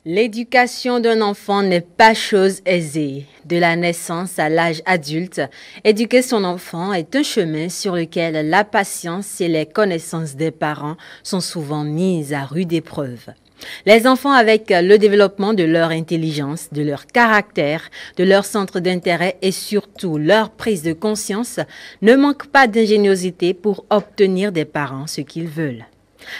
L'éducation d'un enfant n'est pas chose aisée. De la naissance à l'âge adulte, éduquer son enfant est un chemin sur lequel la patience et les connaissances des parents sont souvent mises à rude épreuve. Les enfants, avec le développement de leur intelligence, de leur caractère, de leur centre d'intérêt et surtout leur prise de conscience, ne manquent pas d'ingéniosité pour obtenir des parents ce qu'ils veulent.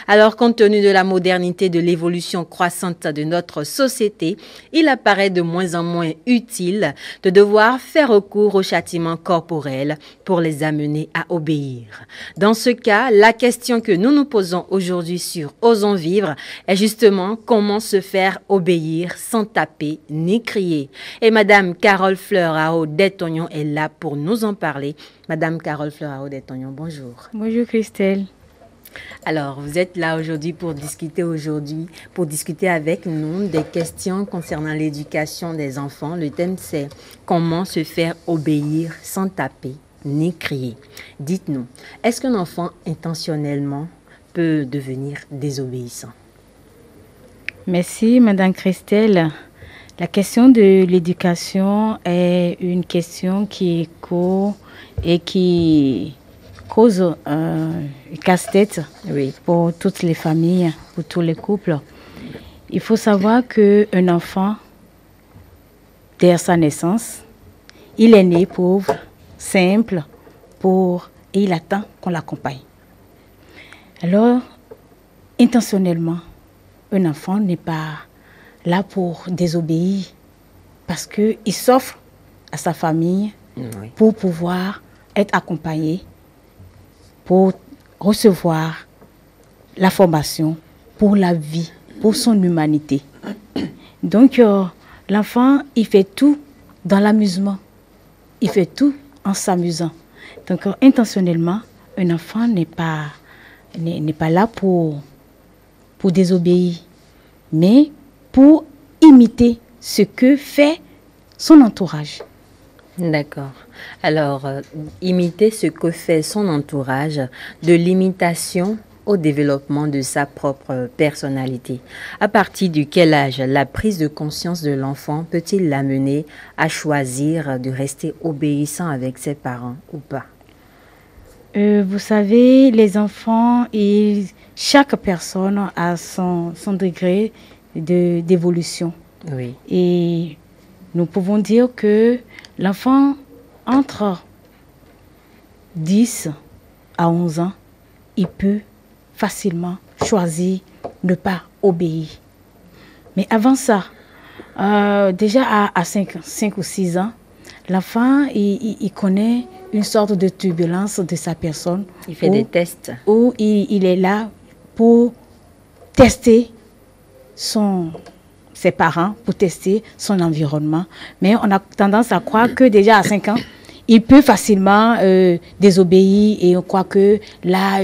Alors, compte tenu de la modernité, de l'évolution croissante de notre société, il apparaît de moins en moins utile de devoir faire recours au châtiment corporel pour les amener à obéir. Dans ce cas, la question que nous nous posons aujourd'hui sur Osons vivre est justement comment se faire obéir sans taper ni crier. Et Madame Carole Fleur-Ao d'Etognon est là pour nous en parler. Madame Carole Fleur-Ao d'Etognon, bonjour. Bonjour Christelle. Alors, vous êtes là aujourd'hui pour discuter avec nous des questions concernant l'éducation des enfants. Le thème, c'est comment se faire obéir sans taper ni crier. Dites-nous, est-ce qu'un enfant intentionnellement peut devenir désobéissant? Merci Madame Christelle. La question de l'éducation est une question qui est courte et qui cause un casse-tête pour toutes les familles, pour tous les couples. Il faut savoir qu'un enfant, dès sa naissance, il est né pauvre, simple, et il attend qu'on l'accompagne. Alors, intentionnellement, un enfant n'est pas là pour désobéir parce qu'il s'offre à sa famille pour pouvoir être accompagné, pour recevoir la formation, pour la vie, pour son humanité. Donc, l'enfant, il fait tout dans l'amusement. Il fait tout en s'amusant. Donc, intentionnellement, un enfant n'est pas là pour désobéir, mais pour imiter ce que fait son entourage. D'accord. Alors, imiter ce que fait son entourage, de l'imitation au développement de sa propre personnalité. À partir de quel âge la prise de conscience de l'enfant peut-il l'amener à choisir de rester obéissant avec ses parents ou pas? Vous savez, les enfants, chaque personne a son degré d'évolution. Oui. Et nous pouvons dire que l'enfant, entre 10 à 11 ans, il peut facilement choisir ne pas obéir. Mais avant ça, déjà à 5 ou 6 ans, l'enfant, il connaît une sorte de turbulence de sa personne. Il fait des tests. Où il est là pour tester ses parents, pour tester son environnement. Mais on a tendance à croire que déjà à 5 ans, il peut facilement désobéir et on croit que là,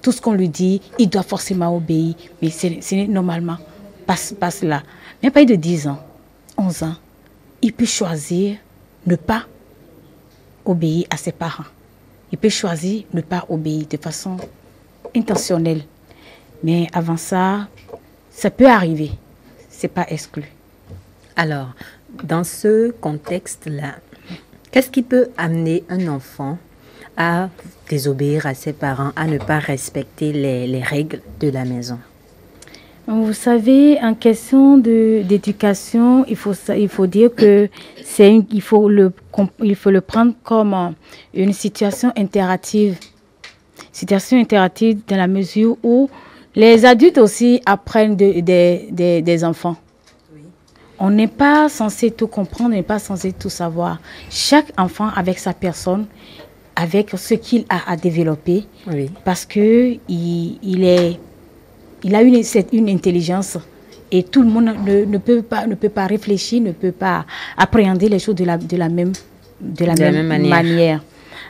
tout ce qu'on lui dit, il doit forcément obéir. Mais c'est normalement pas cela. Mais à partir de 10 ans, 11 ans, il peut choisir ne pas obéir à ses parents. Il peut choisir ne pas obéir de façon intentionnelle. Mais avant ça, ça peut arriver. Ce n'est pas exclu. Alors, dans ce contexte-là, qu'est-ce qui peut amener un enfant à désobéir à ses parents, à ne pas respecter les règles de la maison? Vous savez, en question d'éducation, il faut dire que il faut le prendre comme une situation interactive. Situation interactive dans la mesure où les adultes aussi apprennent des enfants. Oui. On n'est pas censé tout comprendre, on n'est pas censé tout savoir. Chaque enfant avec sa personne, avec ce qu'il a à développer, oui. Parce que il a une intelligence et tout le monde ne peut pas réfléchir, ne peut pas appréhender les choses de la même manière.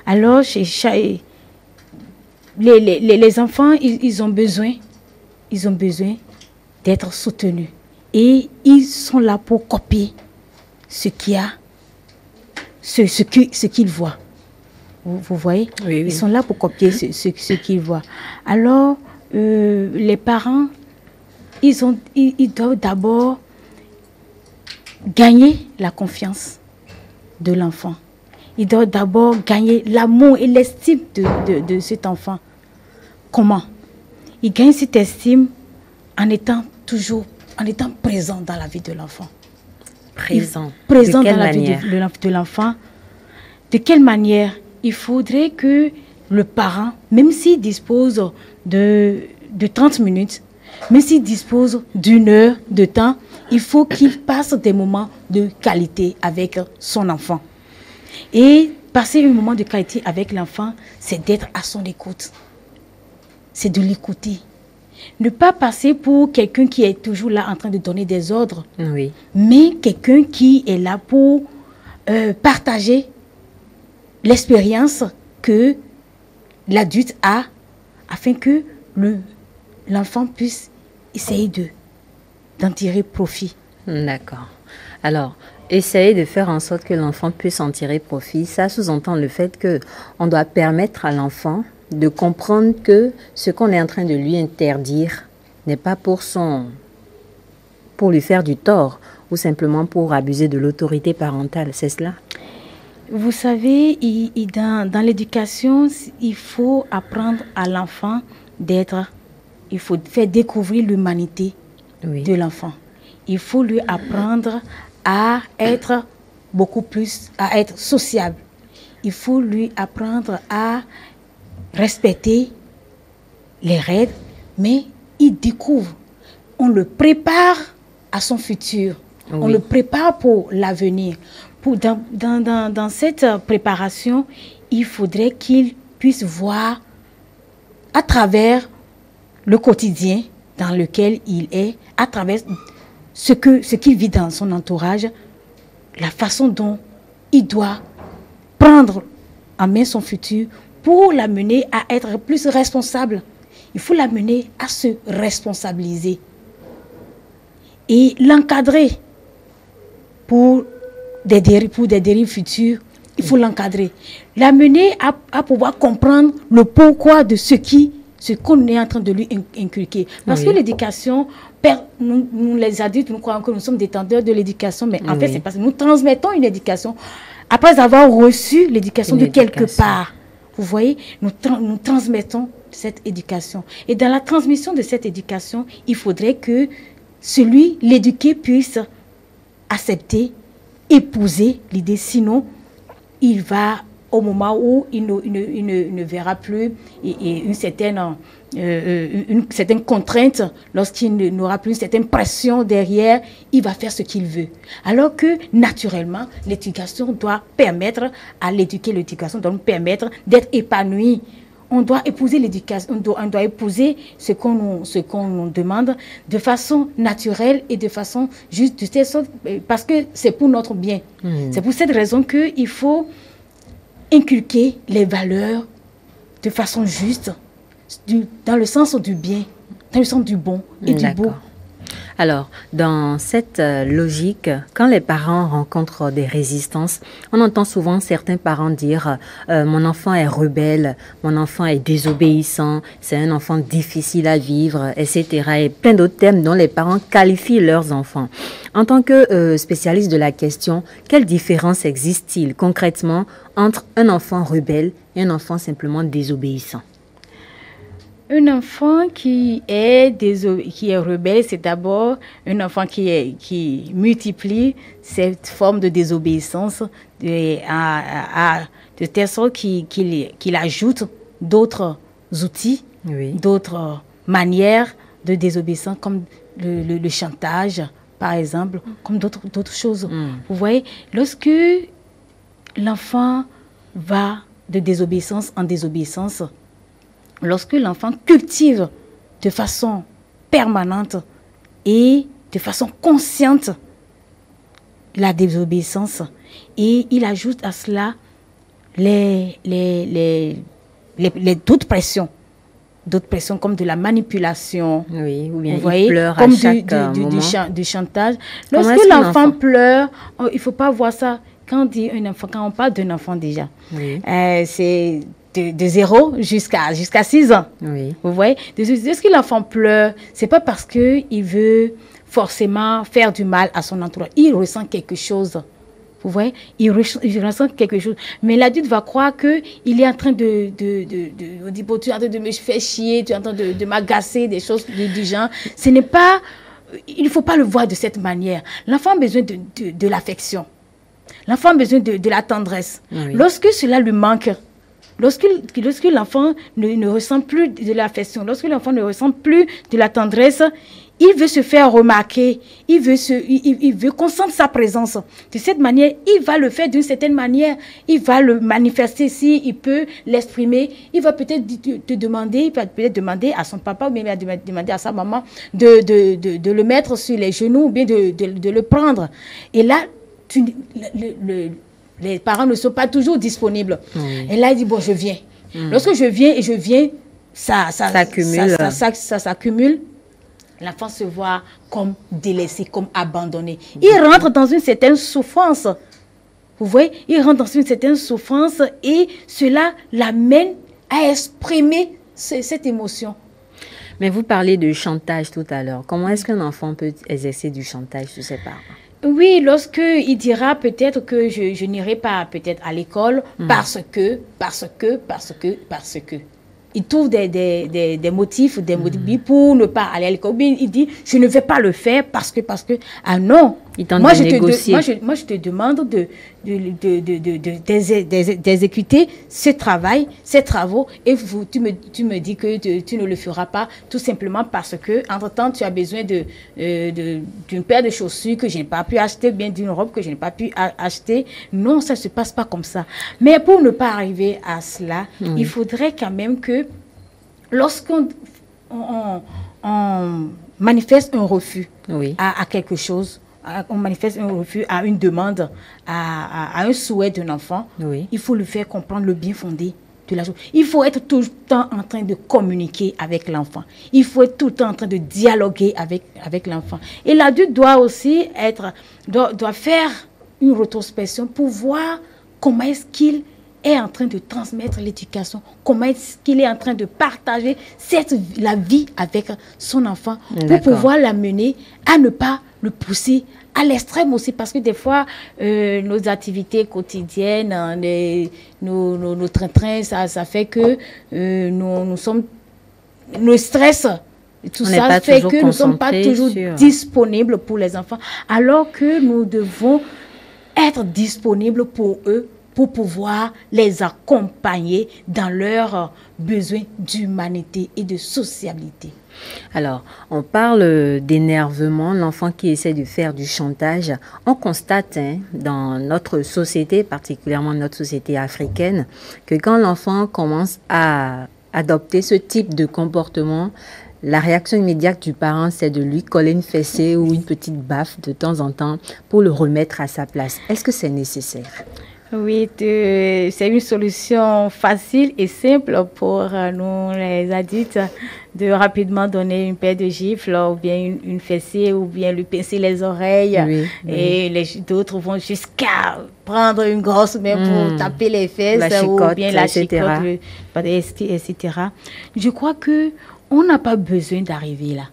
Alors, les enfants, ils ont besoin d'être soutenus. Et ils sont là pour copier ce qu'ils voient. Vous voyez? Oui, oui. Ils sont là pour copier ce qu'ils voient. Alors, les parents, ils doivent d'abord gagner la confiance de l'enfant. Il doit d'abord gagner l'amour et l'estime de cet enfant. Comment? Il gagne cette estime en étant présent dans la vie de l'enfant. Présent Dans la vie de l'enfant. De quelle manière? Il faudrait que le parent, même s'il dispose de 30 minutes, même s'il dispose d'une heure de temps, il faut qu'il passe des moments de qualité avec son enfant. Et passer un moment de qualité avec l'enfant, c'est d'être à son écoute. C'est de l'écouter. Ne pas passer pour quelqu'un qui est toujours là en train de donner des ordres, oui, mais quelqu'un qui est là pour partager l'expérience que l'adulte a afin que l'enfant puisse essayer d'en tirer profit. D'accord. Alors, essayer de faire en sorte que l'enfant puisse en tirer profit, ça sous-entend le fait qu'on doit permettre à l'enfant de comprendre que ce qu'on est en train de lui interdire n'est pas pour lui faire du tort ou simplement pour abuser de l'autorité parentale, c'est cela? Vous savez, dans l'éducation, il faut apprendre à l'enfant il faut faire découvrir l'humanité de l'enfant. Il faut lui apprendre à être à être sociable. Il faut lui apprendre à respecter les règles, mais il découvre. On le prépare à son futur. Oui. On le prépare pour l'avenir. Dans cette préparation, il faudrait qu'il puisse voir à travers le quotidien dans lequel il est, à travers ce qu'il vit dans son entourage, la façon dont il doit prendre en main son futur pour l'amener à être plus responsable. Il faut l'amener à se responsabiliser et l'encadrer pour des dérives futures. Il faut l'encadrer, l'amener à pouvoir comprendre le pourquoi de ce qu'on est en train de lui inculquer. Parce que l'éducation, nous les adultes, nous croyons que nous sommes détenteurs de l'éducation, mais en fait, c'est parce que nous transmettons une éducation après avoir reçu l'éducation de quelque part. Vous voyez, nous transmettons cette éducation. Et dans la transmission de cette éducation, il faudrait que l'éduqué puisse accepter, épouser l'idée. Sinon, il va, au moment où il ne verra plus une certaine contrainte, lorsqu'il n'aura plus une certaine pression derrière, il va faire ce qu'il veut. Alors que, naturellement, l'éducation doit permettre à l'éducation doit nous permettre d'être épanoui. On doit épouser l'éducation, on doit épouser ce qu'on nous demande de façon naturelle et de façon juste, parce que c'est pour notre bien. C'est pour cette raison qu'il faut inculquer les valeurs de façon juste, dans le sens du bien, dans le sens du bon et du beau. Alors, dans cette logique, quand les parents rencontrent des résistances, on entend souvent certains parents dire « mon enfant est rebelle, mon enfant est désobéissant, c'est un enfant difficile à vivre, etc. » et plein d'autres termes dont les parents qualifient leurs enfants. En tant que spécialiste de la question, quelle différence existe-t-il concrètement entre un enfant rebelle et un enfant simplement désobéissant? Un enfant qui est rebelle, c'est d'abord un enfant qui multiplie cette forme de désobéissance de telle sorte qu'il ajoute d'autres outils, d'autres manières de désobéissance, comme le chantage, par exemple, comme d'autres choses. Vous voyez, lorsque l'enfant va de désobéissance en désobéissance, lorsque l'enfant cultive de façon permanente et de façon consciente la désobéissance, et il ajoute à cela d'autres pressions comme de la manipulation, ou bien vous voyez, pleure comme à chaque moment. du chantage. Lorsque l'enfant pleure, il ne faut pas voir ça quand on dit un enfant, quand on parle d'un enfant déjà, Oui. C'est de 0 jusqu'à 6 ans. Oui. Vous voyez, lorsque l'enfant pleure, c'est pas parce qu'il veut forcément faire du mal à son entourage. Il ressent quelque chose. Vous voyez, il ressent quelque chose. Mais l'adulte va croire qu'il est en train on dit, bon, tu es en train de me faire chier, tu es en train de m'agacer, des choses du genre. Ce n'est pas, il ne faut pas le voir de cette manière. L'enfant a besoin de l'affection. L'enfant a besoin de la tendresse. Oui. Lorsque cela lui manque, lorsque l'enfant ne ressent plus de l'affection, lorsque l'enfant ne ressent plus de la tendresse, il veut se faire remarquer, il veut qu'on sente sa présence. De cette manière, il va le faire d'une certaine manière, il va le manifester s'il peut l'exprimer. Il va peut-être il va peut-être demander à son papa ou bien il va demander à sa maman de le mettre sur les genoux ou bien de le prendre. Et là, les parents ne sont pas toujours disponibles. Oui. Et là, il dit, bon, je viens. Lorsque je viens, ça s'accumule. L'enfant se voit comme délaissé, comme abandonné. Il rentre dans une certaine souffrance. Vous voyez, il rentre dans une certaine souffrance et cela l'amène à exprimer cette émotion. Mais vous parlez de chantage tout à l'heure. Comment est-ce qu'un enfant peut exercer du chantage sur ses parents? Oui, lorsqu'il dira peut-être que je n'irai pas peut-être à l'école parce que. Il trouve des motifs pour ne pas aller à l'école. Il dit, je ne vais pas le faire parce que. Ah non. Il tente de négocier. Moi, je te demande d'exécuter ce travail, ces travaux, et tu me dis que tu ne le feras pas, tout simplement parce que, entre-temps, tu as besoin d'une paire de chaussures que je n'ai pas pu acheter, bien d'une robe que je n'ai pas pu acheter. Non, ça ne se passe pas comme ça. Mais pour ne pas arriver à cela, il faudrait quand même que, lorsqu'on manifeste un refus à quelque chose, on manifeste un refus à une demande, à un souhait d'un enfant, il faut lui faire comprendre le bien fondé de la chose. Il faut être tout le temps en train de communiquer avec l'enfant. Il faut être tout le temps en train de dialoguer avec l'enfant. Et l'adulte doit aussi doit faire une rétrospection pour voir comment est-ce qu'il est en train de transmettre l'éducation, comment est-ce qu'il est en train de partager la vie avec son enfant pour pouvoir l'amener à ne pas le pousser à l'extrême aussi, parce que des fois, nos activités quotidiennes, nos train-train, ça fait que nous sommes... Le stress, tout ça fait que nous ne sommes pas toujours disponibles pour les enfants, alors que nous devons être disponibles pour eux, pour pouvoir les accompagner dans leurs besoins d'humanité et de sociabilité. Alors, on parle d'énervement, l'enfant qui essaie de faire du chantage. On constate dans notre société, particulièrement notre société africaine, que quand l'enfant commence à adopter ce type de comportement, la réaction immédiate du parent, c'est de lui coller une fessée ou une petite baffe de temps en temps pour le remettre à sa place. Est-ce que c'est nécessaire? Oui, c'est une solution facile et simple pour nous, les adultes, de rapidement donner une paire de gifles ou bien une fessée ou bien lui pincer les oreilles. Et d'autres vont jusqu'à prendre une grosse main pour taper les fesses ou bien la chicotte, etc. Je crois qu'on n'a pas besoin d'arriver là.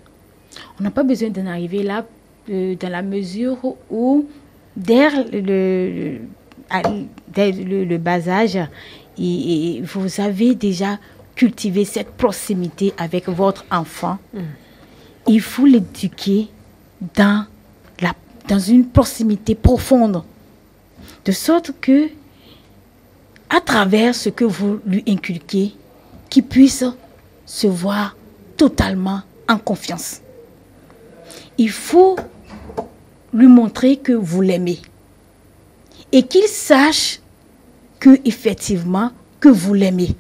On n'a pas besoin d'en arriver là dans la mesure où dès le bas âge, et vous avez déjà cultivé cette proximité avec votre enfant. Il faut l'éduquer dans une proximité profonde, de sorte que, à travers ce que vous lui inculquez, qu'il puisse se voir totalement en confiance. Il faut lui montrer que vous l'aimez. Et qu'il sache qu'effectivement, que vous l'aimez.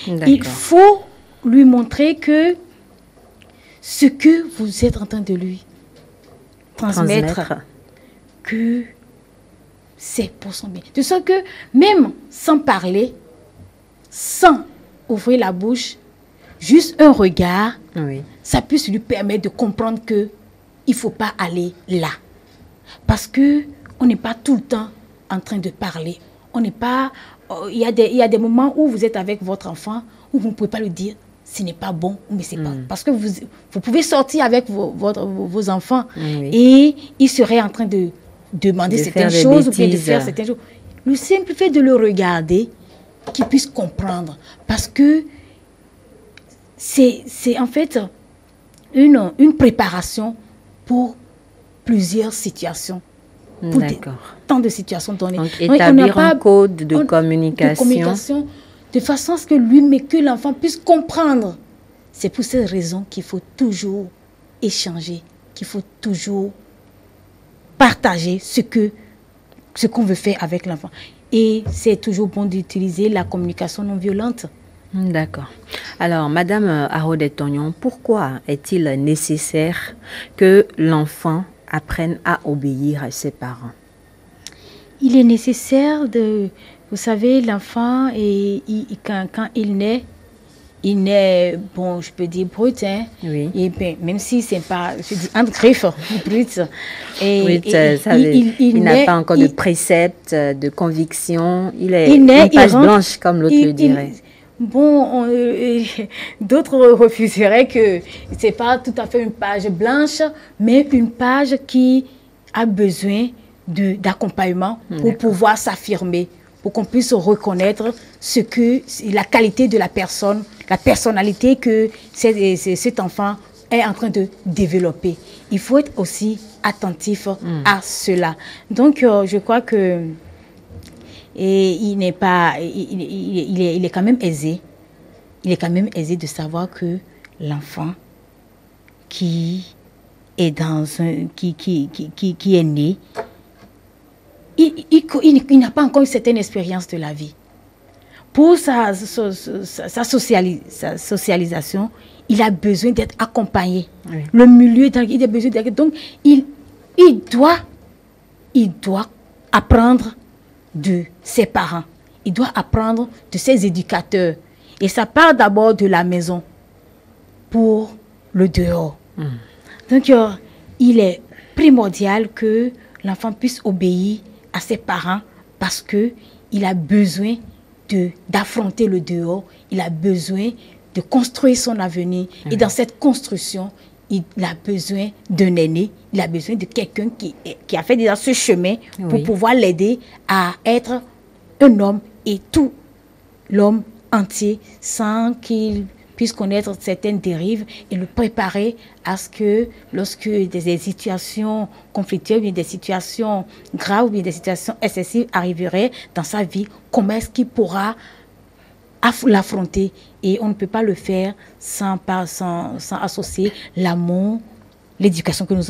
Il faut lui montrer que ce que vous êtes en train de lui transmettre. Que c'est pour son bien. De sorte que même sans parler, sans ouvrir la bouche, juste un regard, ça puisse lui permettre de comprendre qu'il ne faut pas aller là. Parce que on n'est pas tout le temps en train de parler. On n'est pas... Il y a des moments où vous êtes avec votre enfant, où vous ne pouvez pas lui dire, ce n'est pas bon, mais c'est pas... Parce que vous pouvez sortir avec vos enfants et ils seraient en train de demander certaines choses ou bien de faire certaines choses. Le simple fait de le regarder, qu'il puisse comprendre. Parce que c'est en fait une préparation pour plusieurs situations. Tant de situations données. Donc, établir un code de communication. De façon à ce que que l'enfant puisse comprendre. C'est pour cette raison qu'il faut toujours échanger, qu'il faut toujours partager ce qu'on veut faire avec l'enfant. Et c'est toujours bon d'utiliser la communication non violente. D'accord. Alors, Madame Arodé-Tognon, pourquoi est-il nécessaire que l'enfant apprenne à obéir à ses parents? Il est nécessaire vous savez, l'enfant, quand il naît, bon, je peux dire brut, hein. Oui. Et ben, même si c'est pas, je dis entre griffes, brut. Il n'a pas encore de préceptes, de convictions. Il est une page blanche, comme l'autre le dirait. Bon, d'autres refuseraient que c'est pas tout à fait une page blanche, mais une page qui a besoin d'accompagnement pour pouvoir s'affirmer, pour qu'on puisse reconnaître la qualité de la personne, la personnalité que cet enfant est en train de développer. Il faut être aussi attentif à cela. Donc, je crois que il est quand même aisé. Il est quand même aisé de savoir que l'enfant qui est qui est né, il n'a pas encore une certaine expérience de la vie. Pour sa socialisation, il a besoin d'être accompagné. Oui. Le milieu, il a besoin d'être... Donc, il doit apprendre de ses parents. Il doit apprendre de ses éducateurs. Et ça part d'abord de la maison pour le dehors. Donc, il est primordial que l'enfant puisse obéir à ses parents parce qu'il a besoin d'affronter le dehors. Il a besoin de construire son avenir. Et dans cette construction, il a besoin d'un aîné. Il a besoin de quelqu'un qui a fait déjà ce chemin pour pouvoir l'aider à être un homme et tout l'homme entier sans qu'il puisse connaître certaines dérives et le préparer à ce que lorsque des situations conflictuelles, ou des situations graves, ou des situations excessives arriveraient dans sa vie, comment est-ce qu'il pourra l'affronter? Et on ne peut pas le faire sans associer l'amour, l'éducation que nous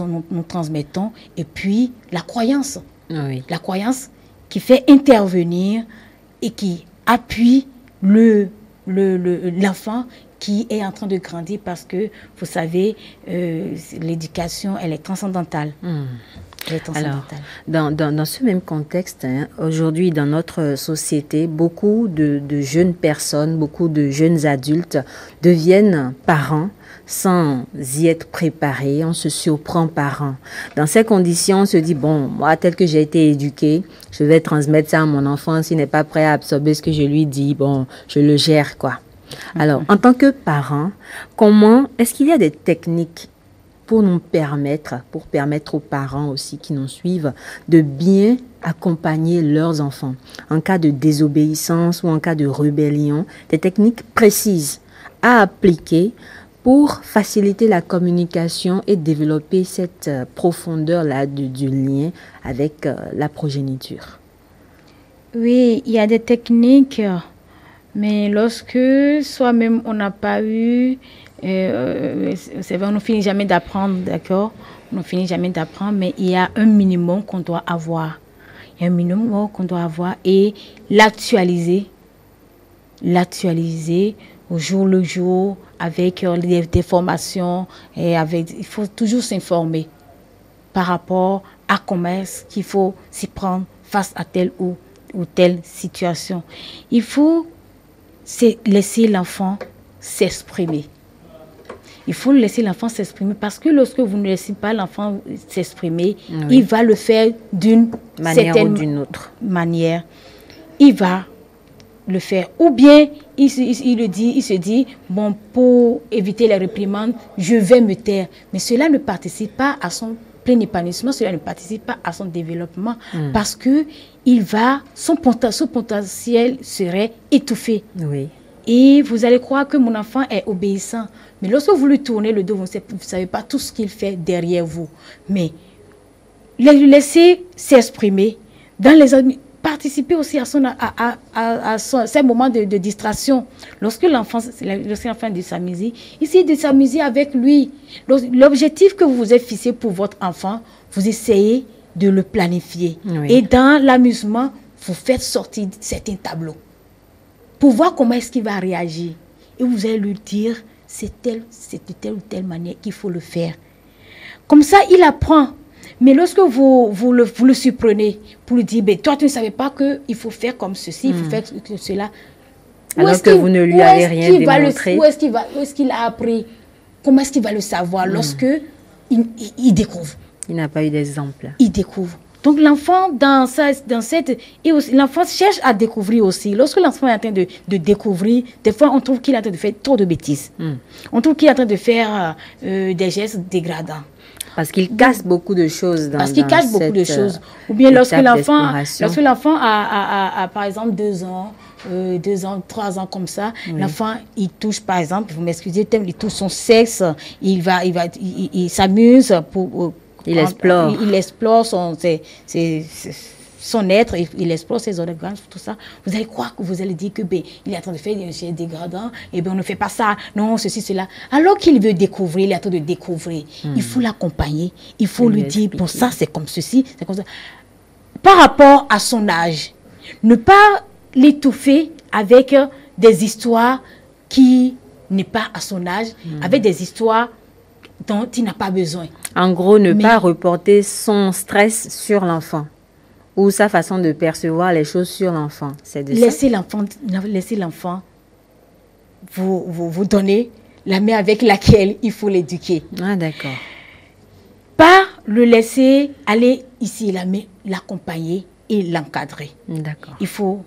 transmettons et puis la croyance. Oui. La croyance qui fait intervenir et qui appuie l'enfant qui est en train de grandir parce que, vous savez, l'éducation, elle est transcendantale. Alors, dans ce même contexte, hein, aujourd'hui, dans notre société, beaucoup de jeunes personnes, beaucoup de jeunes adultes deviennent parents sans y être préparés. On se surprend parents. Dans ces conditions, on se dit, bon, moi, tel que j'ai été éduqué, je vais transmettre ça à mon enfant. S'il n'est pas prêt à absorber ce que je lui dis, bon, je le gère, quoi. Alors, en tant que parent, comment est-ce qu'il y a des techniques pour permettre aux parents aussi qui nous suivent de bien accompagner leurs enfants en cas de désobéissance ou en cas de rébellion, des techniques précises à appliquer pour faciliter la communication et développer cette profondeur-là du lien avec la progéniture? Oui, il y a des techniques, mais lorsque soi-même on n'a pas eu... c'est vrai, on ne finit jamais d'apprendre, d'accord? On ne finit jamais d'apprendre, mais il y a un minimum qu'on doit avoir. Il y a un minimum qu'on doit avoir et l'actualiser au jour le jour avec des formations et il faut toujours s'informer par rapport à comment est-ce qu'il faut s'y prendre face à telle ou telle situation. Il faut laisser l'enfant s'exprimer. Il faut laisser l'enfant s'exprimer parce que lorsque vous ne laissez pas l'enfant s'exprimer, Oui. il va le faire d'une Manière certaine ou d'une autre. manière. Il va le faire. Ou bien, il se dit, bon, pour éviter les réprimandes, je vais me taire. Mais cela ne participe pas à son plein épanouissement, cela ne participe pas à son développement parce que son potentiel serait étouffé. Oui. Et vous allez croire que mon enfant est obéissant. Mais lorsque vous lui tournez le dos, vous ne savez pas tout ce qu'il fait derrière vous. Mais le laisser s'exprimer dans les participer aussi à ces moments de distraction. Lorsque l'enfant de s'amuser, essayez de s'amuser avec lui. L'objectif que vous vous êtes fixé pour votre enfant, vous essayez de le planifier. Oui. Et dans l'amusement, vous faites sortir certains tableaux pour voir comment est-ce qu'il va réagir. Et vous allez lui dire, c'est de telle ou telle manière qu'il faut le faire. Comme ça, il apprend. Mais lorsque vous le surprenez pour lui dire, toi, tu ne savais pas qu'il faut faire comme ceci, il faut faire cela. Alors que vous ne lui avez rien démontré. Où est-ce qu'il a appris? Comment est-ce qu'il va le savoir lorsque il découvre? Il n'a pas eu d'exemple. Il découvre. Donc l'enfant, l'enfant cherche à découvrir aussi. Lorsque l'enfant est en train de découvrir, des fois on trouve qu'il est en train de faire trop de bêtises. On trouve qu'il est en train de faire des gestes dégradants. Parce qu'il casse beaucoup de choses. Parce qu'il cache beaucoup de choses. Ou bien lorsque l'enfant a par exemple 2 ans, 3 ans comme ça, l'enfant, il touche par exemple, vous m'excusez, il touche son sexe, il s'amuse pour... Il explore. Il explore son être, il explore ses organes, tout ça. Vous allez croire que vous allez dire que il est en train de faire des choses dégradantes, et on ne fait pas ça, non, ceci, cela. Alors qu'il veut découvrir, il est en train de découvrir. Il faut l'accompagner, il faut lui dire, bon, ça c'est comme ceci, c'est comme ça. Par rapport à son âge, ne pas l'étouffer avec des histoires qui n'est pas à son âge, avec des histoires dont il n'a pas besoin. En gros, ne pas reporter son stress sur l'enfant ou sa façon de percevoir les choses sur l'enfant. C'est de laisser l'enfant vous donner la main avec laquelle il faut l'éduquer. Ah, d'accord. Pas le laisser aller ici, mais l'accompagner et l'encadrer. D'accord. Il faut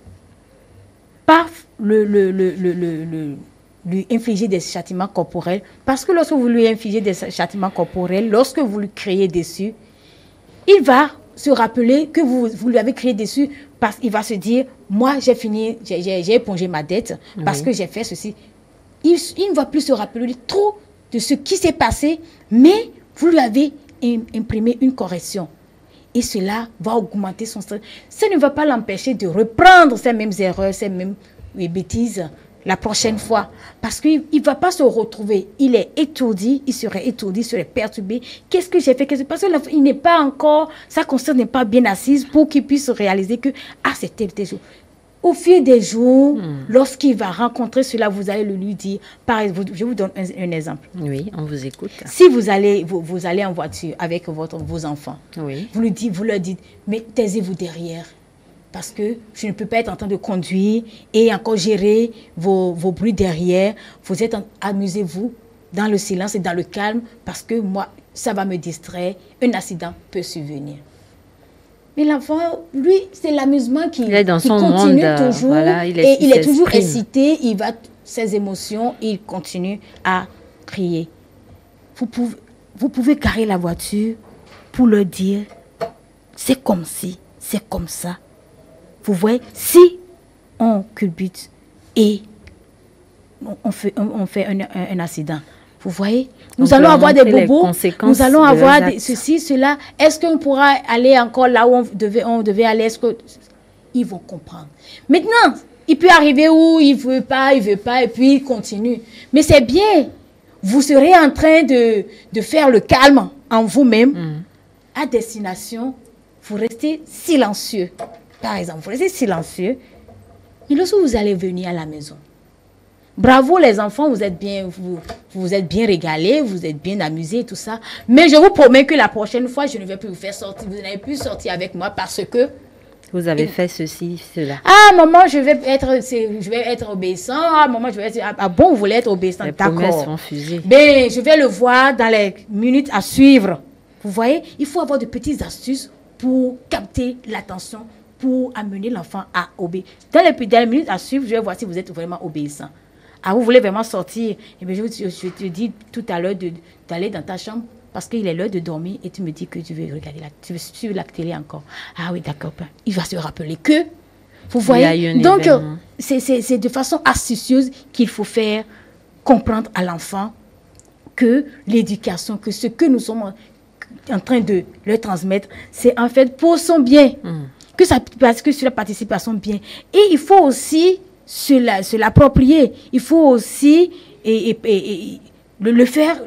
pas lui infliger des châtiments corporels, parce que lorsque vous lui infligez des châtiments corporels, lorsque vous lui criez dessus, il va se rappeler que vous lui avez crié dessus, parce qu'il va se dire, moi j'ai fini, j'ai épongé ma dette, parce que j'ai fait ceci. Il ne va plus se rappeler trop de ce qui s'est passé, mais vous lui avez imprimé une correction. Et cela va augmenter son stress. Ça ne va pas l'empêcher de reprendre ces mêmes erreurs, ces mêmes bêtises, la prochaine fois, parce qu'il ne va pas se retrouver. Il est étourdi, il serait perturbé. Qu'est-ce que j'ai fait? Parce qu'il n'est pas encore, sa conscience n'est pas bien assise pour qu'il puisse réaliser que, c'était tel jour. Au fil des jours, lorsqu'il va rencontrer cela, vous allez le lui dire. Je vous donne un exemple. Oui, on vous écoute. Si vous allez en voiture avec vos enfants, vous leur dites, mais taisez-vous derrière. Parce que je ne peux pas être en train de conduire et encore gérer vos bruits derrière. Amusez-vous dans le silence et dans le calme, parce que moi, ça va me distraire. Un accident peut survenir. Mais l'enfant, lui, c'est l'amusement qui continue toujours. Il est toujours excité, ses émotions, il continue à crier. Vous pouvez garer la voiture pour leur dire, c'est comme ci, c'est comme ça. Vous voyez, si on culbute et on fait un accident, vous voyez, nous allons avoir des bobos, nous allons avoir ceci, cela. Est-ce qu'on pourra aller encore là où on devait aller? Ils vont comprendre. Maintenant, il peut arriver où il veut pas, et puis il continue. Mais c'est bien. Vous serez en train de faire le calme en vous-même. À destination, vous restez silencieux. Par exemple, vous restez silencieux. Et lorsque vous allez venir à la maison, bravo les enfants, vous êtes bien régalés, vous êtes bien amusés, tout ça. Mais je vous promets que la prochaine fois, je ne vais plus vous faire sortir. Vous n'allez plus sortir avec moi parce que Vous avez fait ceci, cela. Ah, maman, je vais être obéissant. Ah, maman, je vais être... Ah bon, vous voulez être obéissant? Les promesses D'accord. sont fusées. Ben, je vais le voir dans les minutes à suivre. Vous voyez, il faut avoir de petites astuces pour capter l'attention, pour amener l'enfant à obéir. Dans les minutes à suivre, je vais voir si vous êtes vraiment obéissant. Ah, vous voulez vraiment sortir? Eh bien, je te dis tout à l'heure d'aller dans ta chambre parce qu'il est l'heure de dormir et tu me dis que tu veux regarder tu veux suivre la télé encore. Ah oui, d'accord. Il va se rappeler que, vous voyez, donc c'est de façon astucieuse qu'il faut faire comprendre à l'enfant que l'éducation, que ce que nous sommes en train de leur transmettre, c'est en fait pour son bien. Parce que cela participe à son bien. Et il faut aussi se l'approprier. Il faut aussi le faire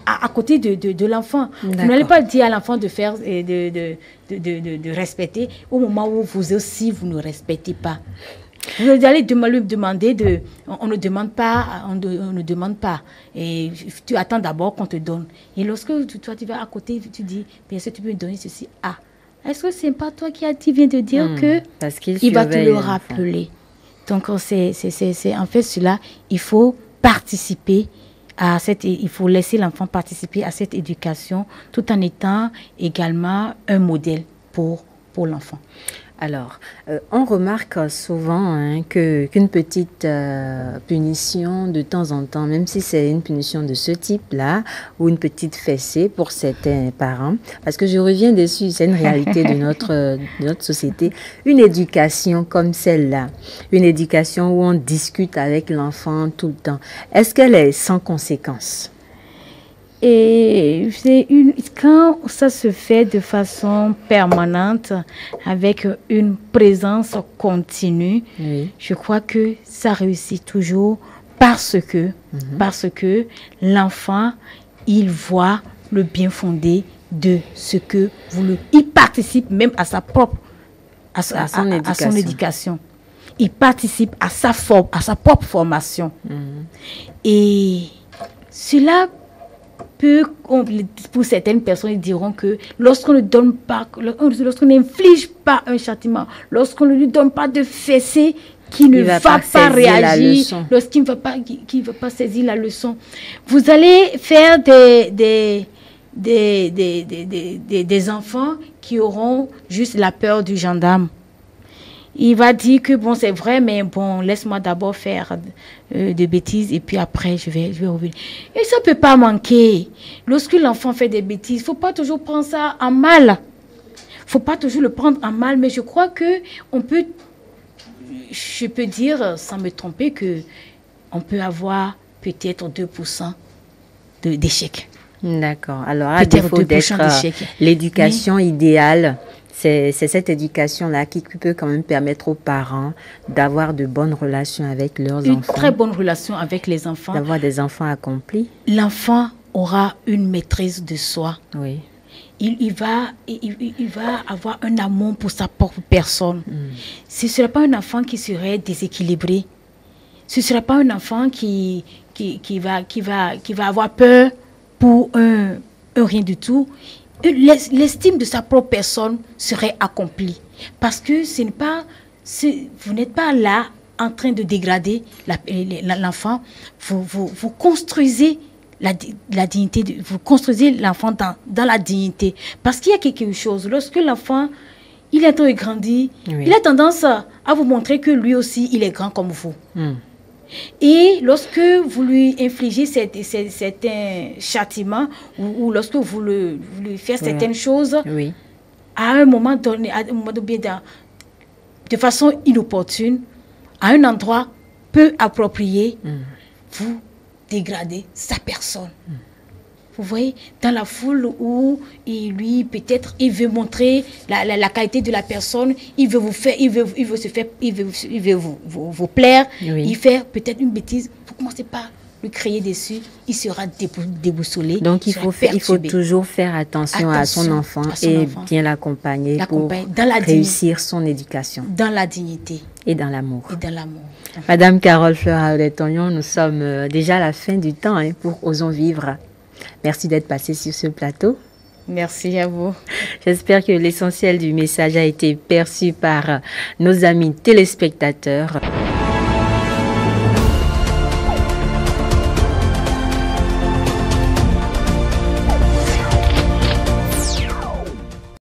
à côté de l'enfant. Vous n'allez pas dire à l'enfant de faire de respecter au moment où vous aussi vous ne respectez pas. Vous allez lui demander on ne demande pas. Et tu attends d'abord qu'on te donne. Et lorsque toi tu vas à côté, tu dis, bien sûr tu peux me donner ceci. Ah, est-ce que c'est pas toi qui viens de dire que parce qu'il va te le rappeler. Donc c'est en fait cela, il faut participer il faut laisser l'enfant participer à cette éducation tout en étant également un modèle pour l'enfant. Alors, on remarque souvent qu'une petite punition de temps en temps, même si c'est une punition de ce type-là, ou une petite fessée pour certains parents, parce que je reviens dessus, c'est une réalité de notre société, une éducation comme celle-là, une éducation où on discute avec l'enfant tout le temps, est-ce qu'elle est sans conséquence? Et quand ça se fait de façon permanente, avec une présence continue, je crois que ça réussit toujours parce que l'enfant, il voit le bien fondé de ce que il participe même à sa propre son éducation. Il participe à sa propre formation. Et cela pour certaines personnes, ils diront que lorsqu'on ne donne pas, lorsqu'on n'inflige pas un châtiment, lorsqu'on ne lui donne pas de fessée, qui ne va pas réagir, lorsqu'il ne va pas saisir la leçon, vous allez faire des enfants qui auront juste la peur du gendarme. Il va dire que bon, c'est vrai, mais bon, laisse-moi d'abord faire des bêtises et puis après, je vais revenir. Et ça ne peut pas manquer. Lorsque l'enfant fait des bêtises, il ne faut pas toujours prendre ça en mal. Il ne faut pas toujours le prendre en mal, mais je crois que je peux dire, sans me tromper, qu'on peut avoir peut-être 2% d'échecs. D'accord. Alors, à défaut d'être l'éducation idéale, c'est cette éducation-là qui peut quand même permettre aux parents d'avoir de bonnes relations avec leurs enfants. Une très bonne relation avec les enfants. D'avoir des enfants accomplis. L'enfant aura une maîtrise de soi. Oui. Il va avoir un amour pour sa propre personne. Ce ne sera pas un enfant qui serait déséquilibré. Ce ne sera pas un enfant qui va avoir peur pour un rien du tout. L'estime de sa propre personne serait accomplie. Parce que vous n'êtes pas là en train de dégrader l'enfant. Vous construisez la dignité, vous construisez l'enfant dans la dignité. Parce qu'il y a quelque chose, lorsque l'enfant, il est en train de grandir, il a tendance à vous montrer que lui aussi, il est grand comme vous. Et lorsque vous lui infligez certains châtiments ou lorsque vous lui faites certaines choses, à un moment donné, de façon inopportune, à un endroit peu approprié, vous dégradez sa personne. Vous voyez, dans la foule où lui, peut-être, il veut montrer la qualité de la personne, il veut vous plaire, il fait peut-être une bêtise, vous ne commencez pas lui crier dessus, il sera déboussolé. Donc, il faut toujours faire attention à son enfant et bien l'accompagner pour réussir son éducation. Dans la dignité. Et dans l'amour. Madame Carole Fleur-Aoulet-Tognon, nous sommes déjà à la fin du temps pour Osons Vivre. Merci d'être passée sur ce plateau. Merci à vous. J'espère que l'essentiel du message a été perçu par nos amis téléspectateurs.